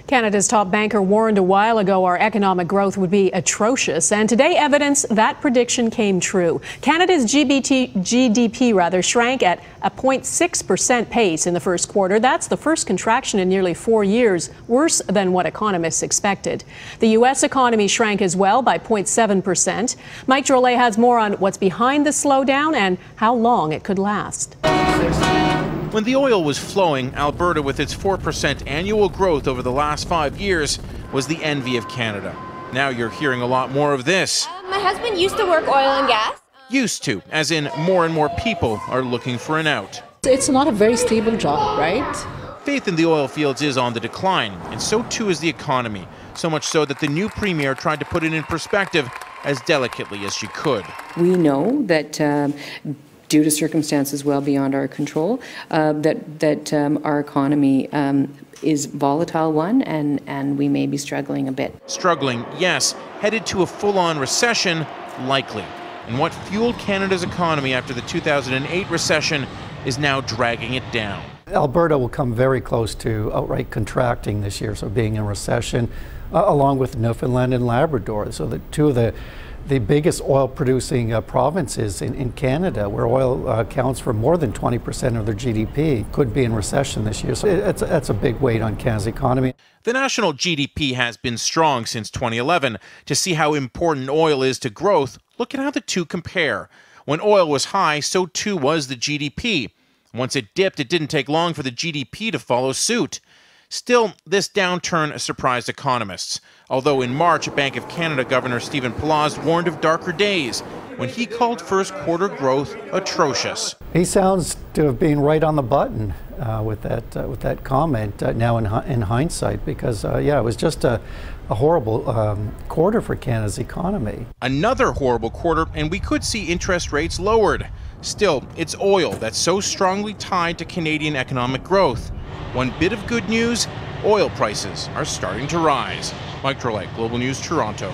Canada's top banker warned a while ago our economic growth would be atrocious, and today evidence that prediction came true. Canada's GDP shrank at a 0.6% pace in the first quarter. That's the first contraction in nearly 4 years, worse than what economists expected. The U.S. economy shrank as well by 0.7%. Mike Drolet has more on what's behind the slowdown and how long it could last. When the oil was flowing, Alberta, with its 4% annual growth over the last 5 years, was the envy of Canada. Now you're hearing a lot more of this. My husband used to work oil and gas. Used to, as in more and more people are looking for an out. It's not a very stable job, right? Faith in the oil fields is on the decline, and so too is the economy. So much so that the new premier tried to put it in perspective as delicately as she could. We know that due to circumstances well beyond our control, that our economy is volatile one, and we may be struggling a bit. Struggling, yes. Headed to a full-on recession, likely. And what fueled Canada's economy after the 2008 recession is now dragging it down. Alberta will come very close to outright contracting this year, so being in recession, along with Newfoundland and Labrador. So the two of the biggest oil-producing provinces in Canada, where oil accounts for more than 20% of their GDP, could be in recession this year. So that's a big weight on Canada's economy. The national GDP has been strong since 2011. To see how important oil is to growth, look at how the two compare. When oil was high, so too was the GDP. Once it dipped, it didn't take long for the GDP to follow suit. Still, this downturn surprised economists, although in March, Bank of Canada Governor Stephen Pallaz warned of darker days when he called first quarter growth atrocious. He sounds to have been right on the button with that comment now in hindsight, because it was just a horrible quarter for Canada's economy. Another horrible quarter, and we could see interest rates lowered. Still, it's oil that's so strongly tied to Canadian economic growth. One bit of good news, oil prices are starting to rise. Mike Drolet, Global News, Toronto.